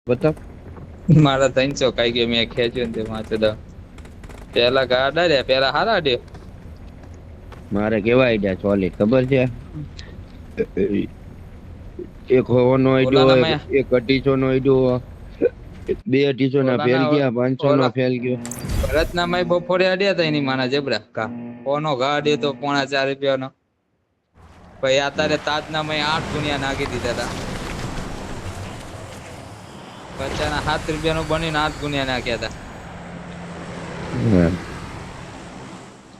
બતાવ. મારા 300 કઈ ગયો મેં ખેંચ્યું ને વાંચો દો પેલા ગાડા રે પેલા હારા દે મારે કેવા આઈડિયા સોલિડ ખબર છે. એક હોવાનો આઈડિયો ઓલાના હોય, મેં એક 250 નો આઈડિયો, બે 250 ના ફેલ ઓલાના ગયા, 500 નો ઓલા ફેલ ગયો. ભરતના માય બપોરે અડ્યા હતા એની માના જબરા કા કોનો ઘા અડ્યો તો 4.5 રૂપિયાનો ભાઈ અત્યારે તાજના મેં 8 ગુણિયા નાખી દીધા હતા બચ્ચાના 7 રૂપિયાનું બનીને 8 ગુણિયા નાખ્યા હતા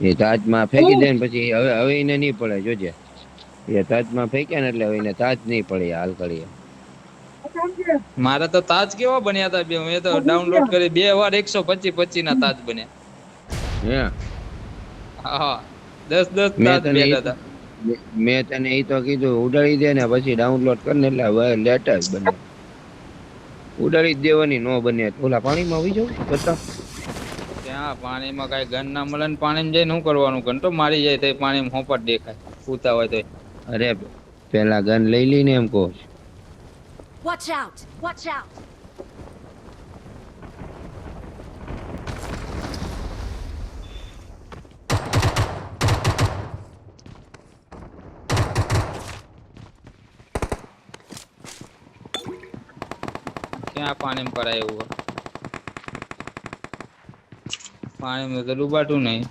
એ તાજમાં ફેંકી દે ને પછી હવે એને નહીં પડે જોજે. એ તાજમાં ફેંક્યા ને એટલે હવે એને તાજ નહીં પડે હાલ કરીએ. મારે તો તાજ કેવા બન્યા હતા બે મેં તો ડાઉનલોડ કરી 2 વાર 125 ના તાજ બન્યા હે હા 10 તાજ બેઠા હતા મેં તને એ તો કીધું ઉડાડી દે ને પછી ડાઉનલોડ કર ને એટલે હવે લેટેસ્ટ બને. ઉડાડી જ દેવાની નો બને ઓલા પાણીમાં આવી જાવ બતાવ. ત્યાં પાણીમાં કઈ ગન ના મળે ને પાણીમાં જઈને શું કરવાનું ઘંટો મારી જાય તો પાણીમાં હોપટ દેખાય પૂતા હોય તો અરે પેલા ગન લઈ લઈને એમ કહો. Watch out! Watch out! ક્યાં પાણીમાં કરાય એવું પાણીમાં તો ડૂબાતું નહીં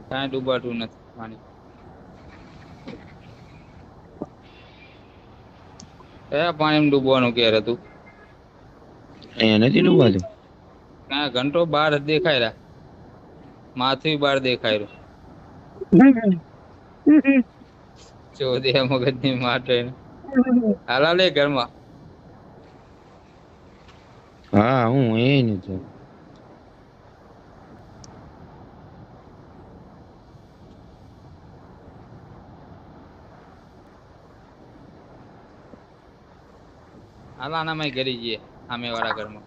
કાંઈ ડૂબાતું નથી પાણી કયા પાણીમાં ડૂબવાનું ક્યારે હતું અહીંયા નથી ડૂબાતું. ક્યાં ઘંટો બહાર જ દેખાય રહ્યા માથું બહાર દેખાય રહ્યું ચોદિયા મગજની માટે હાલા લે ઘરમાં હા હું એ નથી. હાલા ના માં ઘરી જઈએ સામે વાળા ઘરમાં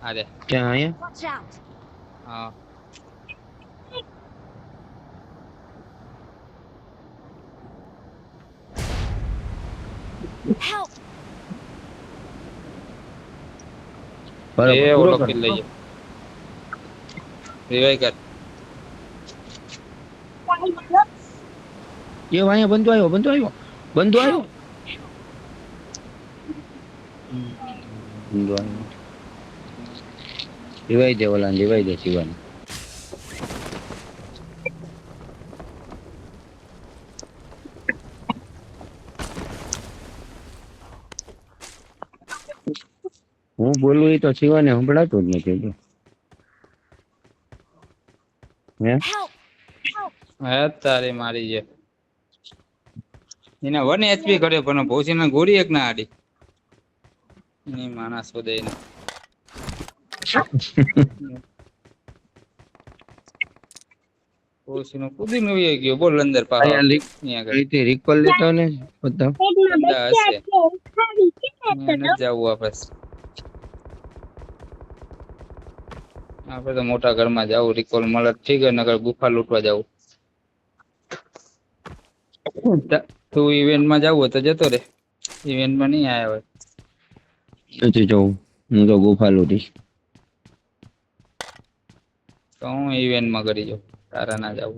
અરે ક્યાં અહીંયા Watch out! હા Help! એ પૂરો ઓલો કર. કિલ લઈએ રિવાઈ કર એ અહીંયા બંધો આવ્યો બંધો આવ્યો બંધો આવ્યો બંધો આવ્યો. રિવાઈ દે ઓલા રિવાઈ દે શિવાની. હું બોલું એ તો શિવાને સંભળાતું જ નથી. હે Help! હે તારી મારી છે એને 1 HP કર્યો પણ ભોસીને ગોળી એક ના આડી ની માણસ વધે ને ભોસીનો કૂદી નો ગયો બોલ અંદર પાછો અહીંયા આગળ અહીંથી રિકોલ લેતો ને બધા બંદા હશે એને જવું આપણે તો મોટા ઘરમાં જવું રિકોલ મળે ઠીક હે નગર ગુફા લૂંટવા જવું તું ઇવેન્ટમાં જવું હોય તો જતો રે ઇવેન્ટમાં નહીં આયા હોય નથી જવું. હું તો ગુફા લૂટીશ. તો હું ઇવેન્ટમાં કરી જાઉં તારા ના જવું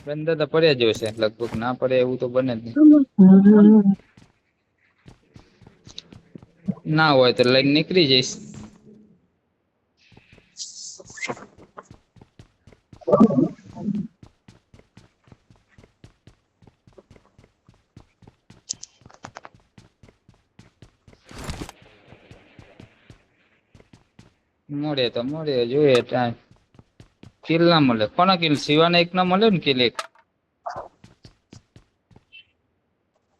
બંદા તો પડ્યા જ હશે લગભગ ના પડે એવું તો બને જ નહીં ના હોય તો લઈને નીકળી જઈશ મળે તો મળે જોઈએ ટાઈમ કિલ ના મળે કોના કિલ શિવાને એક ના મળે ને કિલ એક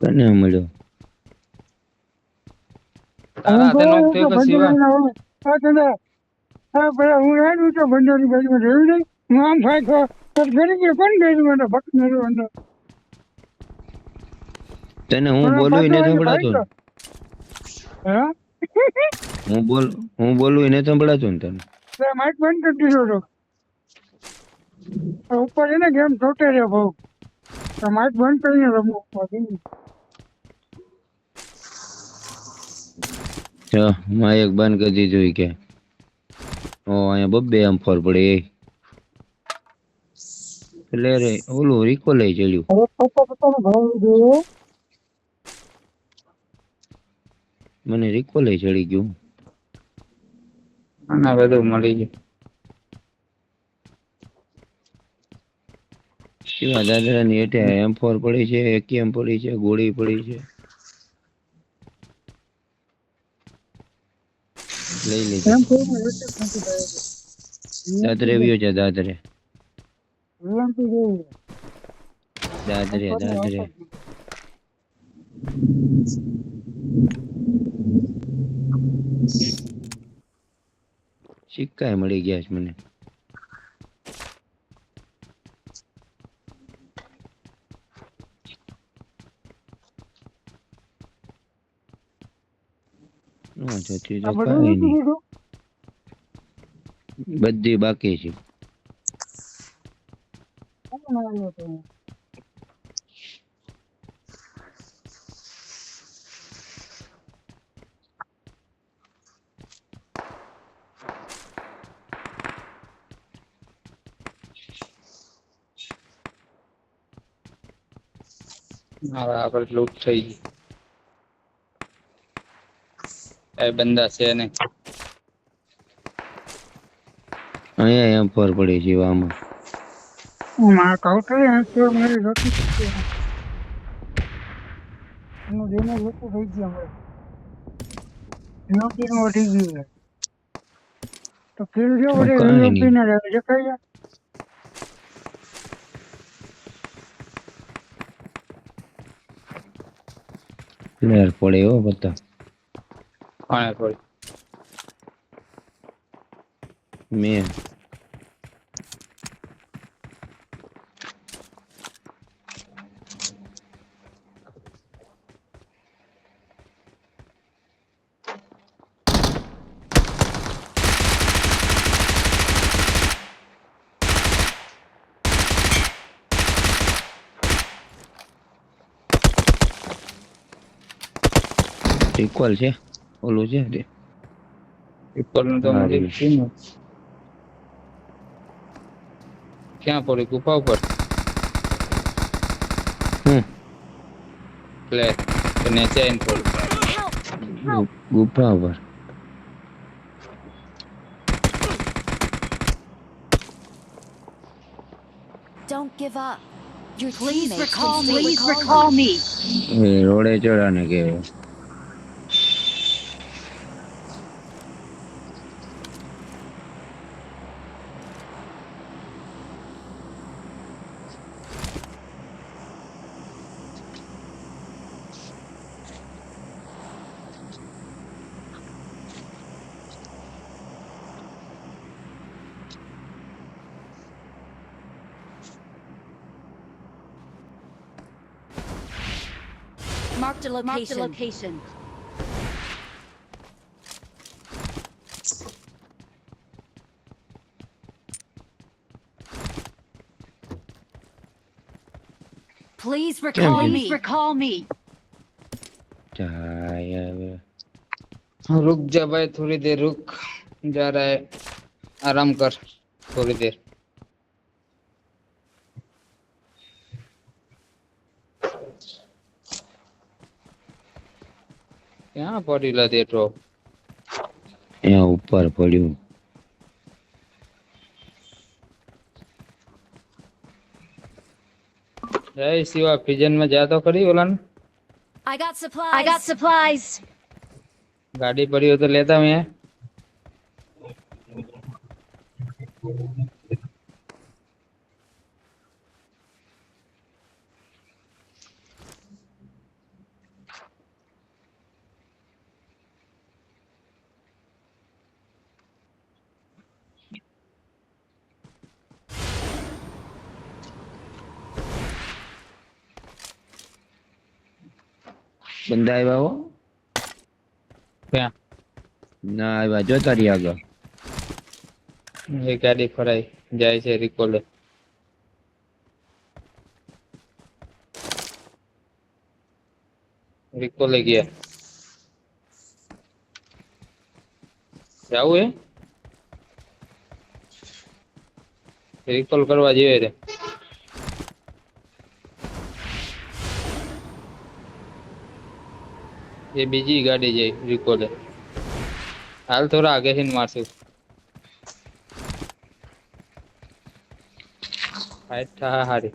તને મળ્યો તારા હાથે નોક થયો કે શિવા હા પેલા હું આવ્યું તો બંદોની બાજુમાં રહ્યું નહીં હું આમ ફાંકો તો ઘણી ગયો કોણ ગયું મને ભક્ત મેળવું અંદર તને હું મને બોલું પાછો ને આવી સંભળાતું ને? હે હું બોલું ને સંભળાતું ને તને? તે માઇક બંધ કરી દીધો હતો ઉપર છે ને ગેમ છોટે રહ્યો બહુ તો માઇક બંધ કરીને રમવું ઉપર માં એક બંધ કરી દીધું ઈ કે ઓ અહીંયા બબ્બે આમ ફોર પડે એટલે રે ઓલું રિકો લઈ ચડ્યું. હવે પોતાનો ભાવ જોયો મને રિકો લઈ ચડી ગયું. આના બધું મળી ગયું. કેવા દાદરાની હેઠે M4 પડી છે, AKM પડી છે, ગોળી પડી છે. લઈ લેજે. એમ કોઈને એક જ નથી થાય દાદરે વ્યો છે દાદરે. વિલંબી જોયું દાદરે દાદરે. સિક્કા મળી ગયા છે મને. જોતી તો આ બધું કાંઈ નથી નહીં. દીધું બધી બાકી છે. કોણ આવ્યો હતો હવે આપણે લૂટ થઈ ગઈ. એ બંદા છે ને અહીંયા M4 પડી છે આમાં. મારા કાઉન્ટર એન્સર મારી રોટી એનું જેને લોકો થઈ ગયા અમારે વિલંબીનું વધી ગયું છે તો ફીલ જો વડે કાંઈ નહીં. વિલંબી ના રહે દેખાય પ્લેયર પડે હો બધા. કોણે થોડી મેં ઇક્વલ છે ઓલું છે તે. ઉપરનું તો હા, મળી રે. ગયું ને. ક્યાં પડી ગુફા ઉપર હમ પ્લે તો નીચે આવીને પડી. Help! ગુફા પર. Don't give up. Your Please teammates recall can me. still Please recall recall you. me. એ રોડે ચડાને કે Marked a Marked location. a location. Please Can't recall be. me. Please recall me. જાય હવે. रुक जा भाई थोड़ी देर रुक जा रहा है आराम कर थोड़ी देर ક્યાં પડેલા તે ડ્રોપ અહીંયા ઉપર પડ્યું. જય શિવા ફિજન માં જા તો ખરી ઓલાને I got supplies. I got supplies. ગાડી પડી હોય તો લેતા મેં બંદા આવ્યા હો ક્યાં ના આવ્યા જોતા રહી આગળ એ ગાડી ફરાઈ જાય છે રિકોલે ગયા જાવું એ રિકોલ કરવા જોઈએ રે એ બીજી ગાડી જાય રિકોલે હાલ થોડા આગે થી મારશું ફાઈટ થા હારી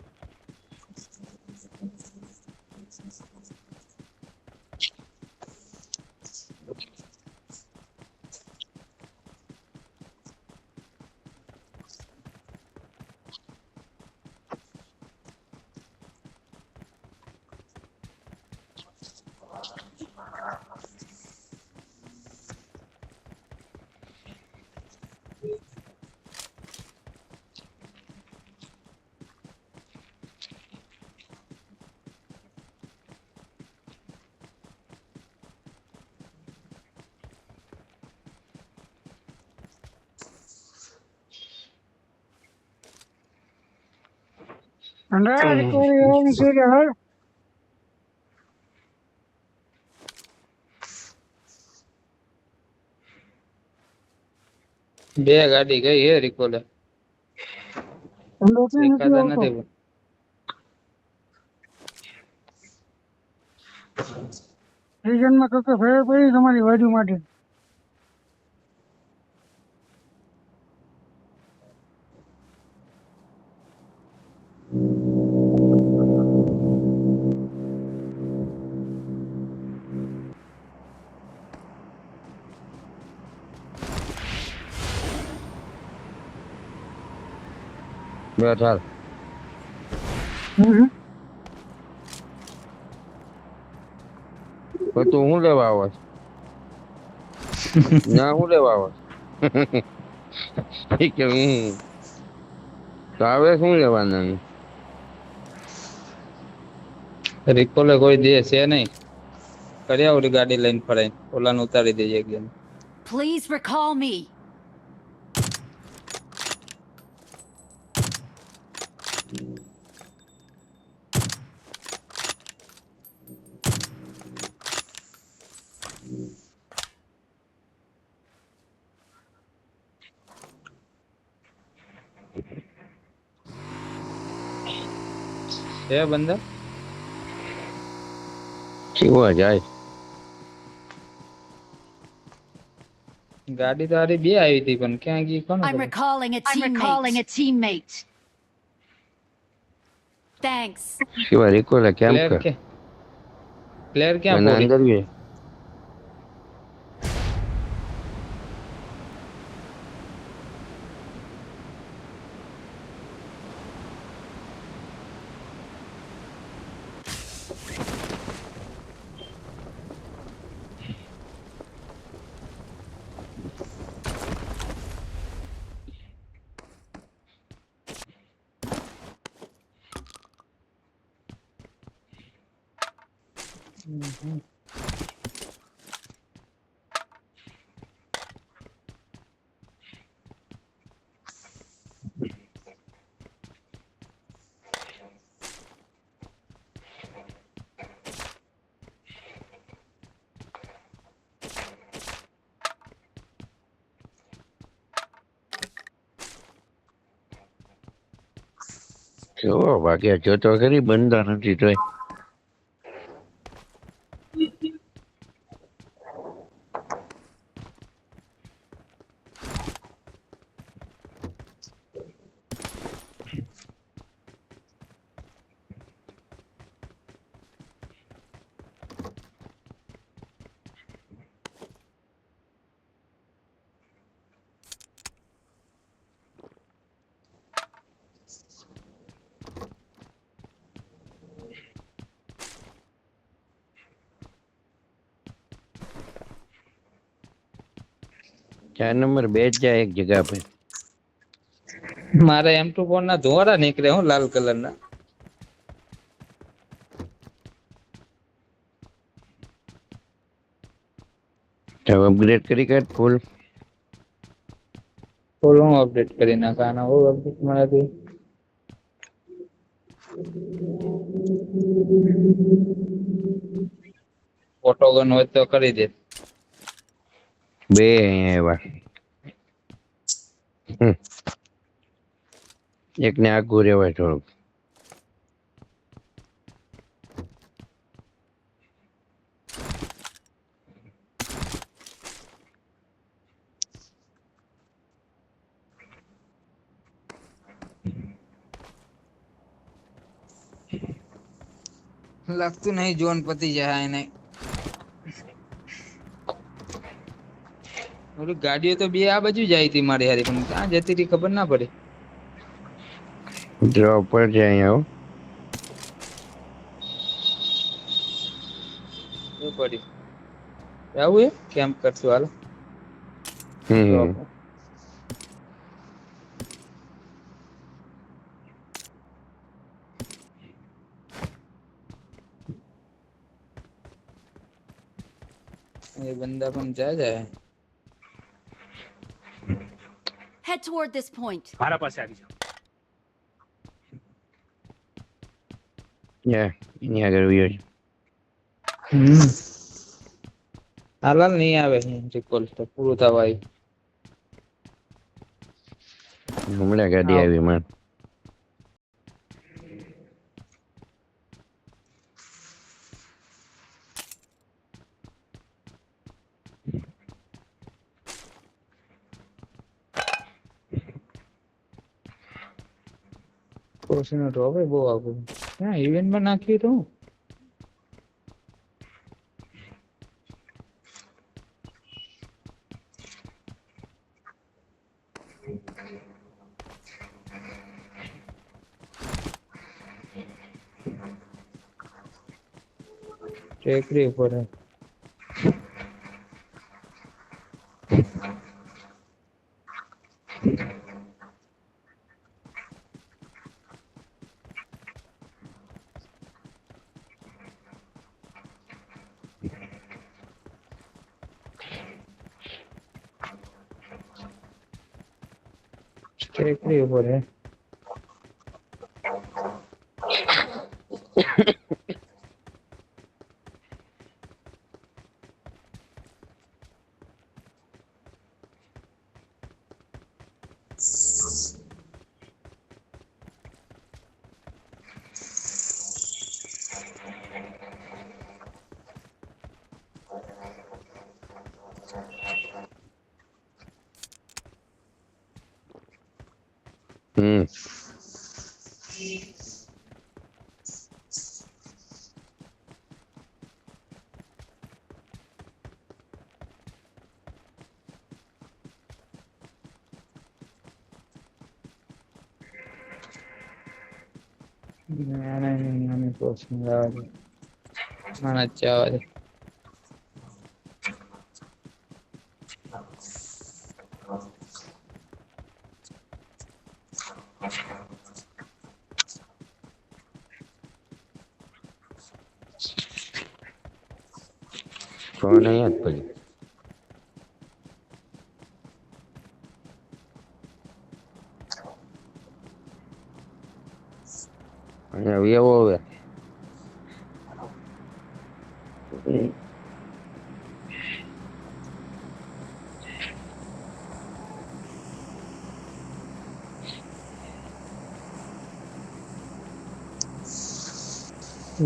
અંડા રિકવરી આવવાની છે કે હાલ બે ગાડી ગઈ હે રિકોલે અંડો કે નથી એકાદા આવતો નથી રિજનમાં તો ફેર પડી તમારી બાજુ માટે બસ હાલ તો તું હું લેવા આવસ ના હું લેવા આવસ કે હું તો આવે શું લેવાના રિકોલે કોઈ દે છે નહીં કર્યા ઓલી ગાડી લઈને ફરાઈ ઓલાને ઉતારી દેજે એકદમ Please recall me. છે બંદા કેવા જાય ગાડી તો હારી બે આવી હતી પણ ક્યાં ગઈ કોણ I'm recalling a teammate. Thanks. કેવા રિકોલે કેમ પ્લેયર કર પ્લેયર ક્યાં મને પડી અંદર ગયે કેવો ભાગ્યા જોતો ખરી બંધા નથી તોય चार नंबर बैठ जाए एक जगह पे મારે M24 ના ધોરા નીકળે હું લાલ કલર ના હવે અપગ્રેડ કરી કાઢ ફૂલ. ફૂલ હું અપડેટ કરી નાખવાના હું અપડેટ મળે ફોટો ગન હોય તો કરી દે. બે અહીંયા આવ્યા. એકને આગું રહેવાય થોડુંક. લાગતું નહીં જોન પતી જાય એને. ઓલી ગાડીઓ તો બે આ બાજુ જાય હતી મારી હારી પણ ક્યાં જતી હતી ખબર ના પડી. ડ્રોપ પર છે અહીંયા હો. શું પડી આવું એ કેમ્પ કરશું હાલ. હમ એ બંદા પણ જાય. Head toward this point. મારા પાસે આવી જાઓ. અહીંયા આગળ વ્યો છે. હાલ નહીં આવે રિકોલ તો પૂરું થવા આવ્યું. હમણાં ગાડી આવી માર. કોશીનો ડ્રોપ બહુ આગળ. હા ઇવેન્ટમાં નાખ્યું તો ટેકરી ઉપર હે. ટેકરી ઉપર હે. નાની કોશિંગ આવે નાના ચાવા દે. ફોન અહીંયા જ પડ્યો. અહીંયા વ્યવો હવે.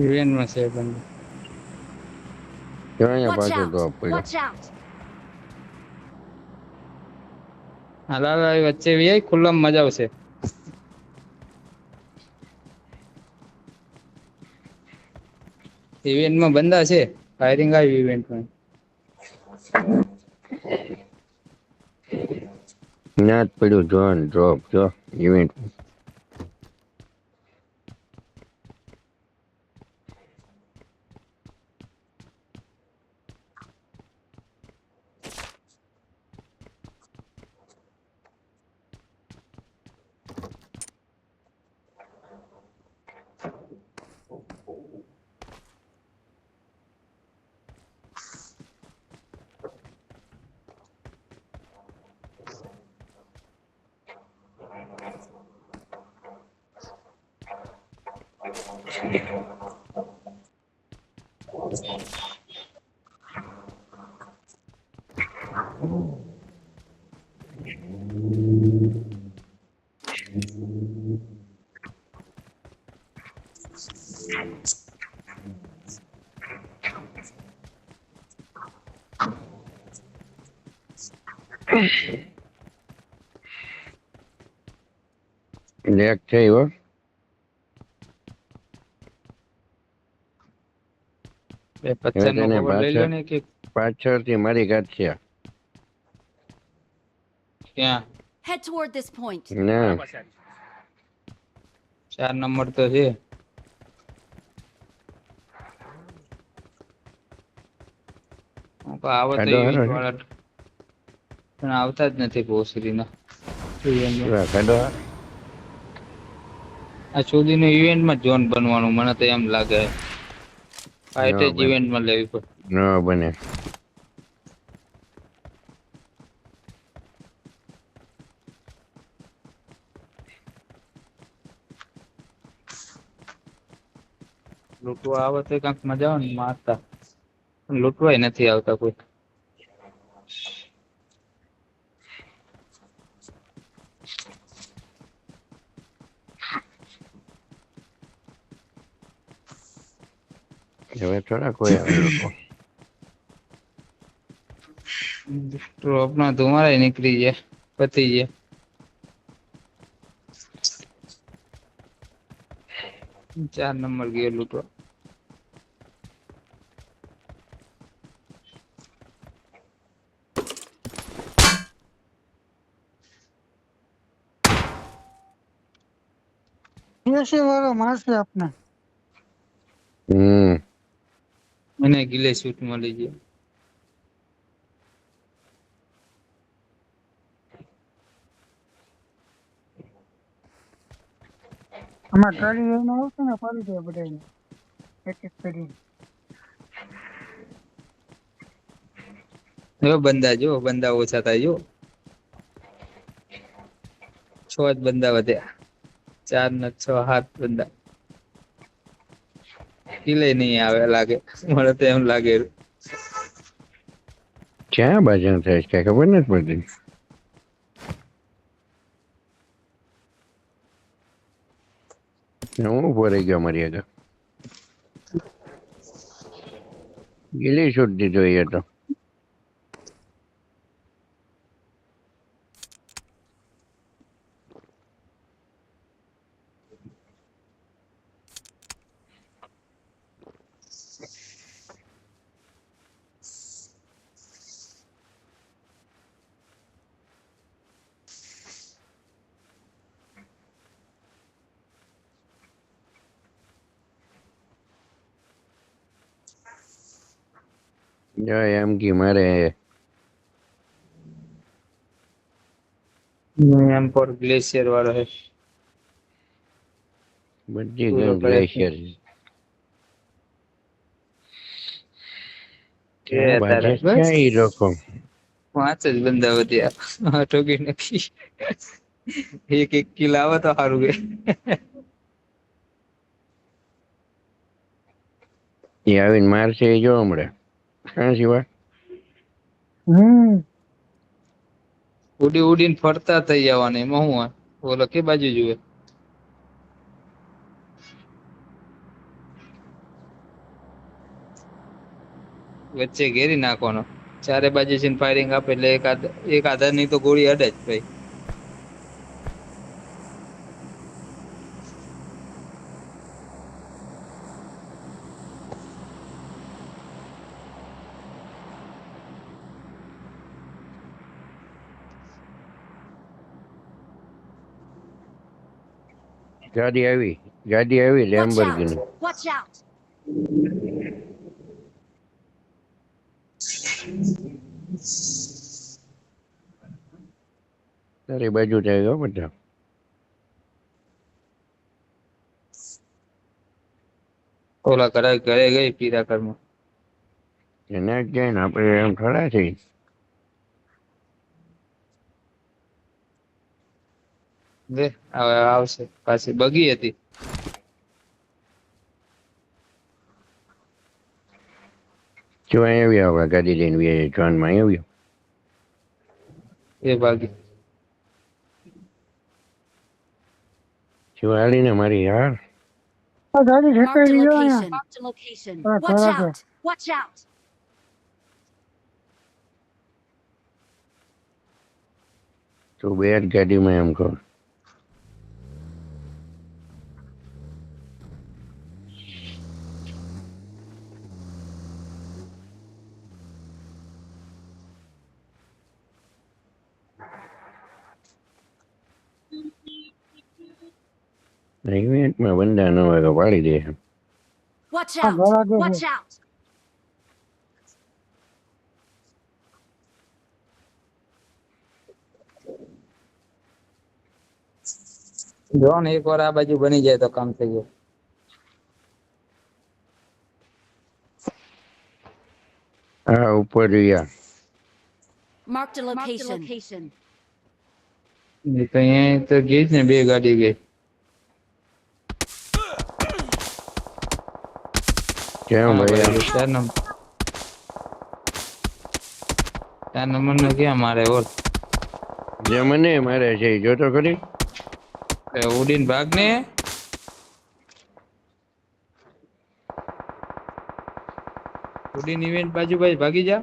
ઇવેન્ટમાં છે બંધ. અહીંયા Watch પાછો out! ડ્રોપ પડ્યો. Watch out! હાલ વચ્ચે વી ખુલ્લામાં મજા આવશે. ઇવેન્ટમાં બંધા છે. ફાયરિંગ આવ્યું ઇવેન્ટમાં. ત્યાં જ પડ્યું જોન ડ્રોપ જો ઇવેન્ટ. લેક છે હો. બે પથ્થર નો તને કવર લઈ લો ને કે પાછળથી મારી ગાંઠ છે. ક્યાં Head toward this point. ના 4 નંબર તો છે. આવો તો ખાડો હારો ઇવેન્ટ છે. વાળા પણ આવતા જ નથી ભોસરીના ખાડો આ સુધીનું ઇવેન્ટમાં જોન બનવાનું મને તો એમ લાગે. ફાઇટ જ બને ઇવેન્ટમાં લેવી પડે. ન બને. લૂંટવા આવે તો કાંઈક મજા આવે ને મારતા. પણ લૂંટવાય નથી આવતા કોઈ. હવે થોડા કોઈ આવે લોકો. ડ્રોપ ના તમારે નીકળી જાય પતી જાય. ચાર નંબર ગયો લૂંટવા. એસી વાળો મારશે આપને. મને ગિલે શૂટ મળી જાય. આમાં ગાડી લઈને આવશે ને પાડી દે બધાને એક એક કરીને. જો બંદા ઓછા થાય જો. 6 જ બંદા વધ્યા. 4 ને 6 7 બંદા. કિલે નહીં આવે લાગે મને તો એમ લાગે. ક્યાં બાજુ થાય કઈ ખબર નથી પડતી. હું ઉભો રહી ગયો મારી આગળ. ગીલી છૂટ દીધો એ તો. એમ કે મારે એમ પર ગ્લેશિયર વાળો હે. બધી પૂરો ગન કરે છે. ગ્લેશિયર એ ક્યાં તારે બાજે બસ ક્યાં ઈ લોકો. 5 જ બંદા વધ્યા. ઠોકી નાખી. એક કિલ આવે તો સારું કે. એ આવીને મારશે એ જો હમણાં. હા શિવા. ઉડીને ફરતા થઈ જવાના એમાં હું બોલો કે બાજુ જુએ. વચ્ચે ઘેરી નાખવાનો. ચારે બાજુ છે ફાયરિંગ આપે એટલે એક આધાર ની તો ગોળી અડે જ ભાઈ. ગાડી આવી Watch out! Lamborghini. Watch out! તારી બાજુ જાય ગયો બધા. ઓલા ઘરે ગઈ પીરા ઘરમાં. એને જ જાય ને આપણે એમ થોડા છે. હવે આવશે પાછી બગી હતી. જો અહીં આવ્યા હવે ગાડી લઈને જોનમાં આવ્યો એ બાકી જો હાલીને મારી યાર આ ગાડી Marked a ઠેકાઈ ગયો location. અહીંયા. Marked a location. Ah, Watch caraca. out. Watch out. તો બે જ ગાડીમાં એમ કહું ઇવેન્ટમાં બંદા ન હોય તો પાડી દે Watch Ah, out. caraca. Watch out. જો ને એક વાર આ બાજુ બની જાય તો કામ થઈ ગયું. હા ઉપર રહ્યા Marked a location. એ તો અહીંયા તો ગઈ જ ને બે ગાડી ગઈ. કેમ હા, ભાઈ ભાઈ, ચાર નંબર ને ક્યાં મારે ઓર જે મને મારે છે ઈ જોતો ખરી ઉડીને ભાગ ને ઉડીને ઇવેન્ટ બાજુ ભાઈ ભાગી જા.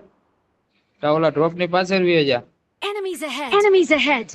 ઓલા ડ્રોપ ની પાછળ વી જા. Enemies ahead. Enemies ahead.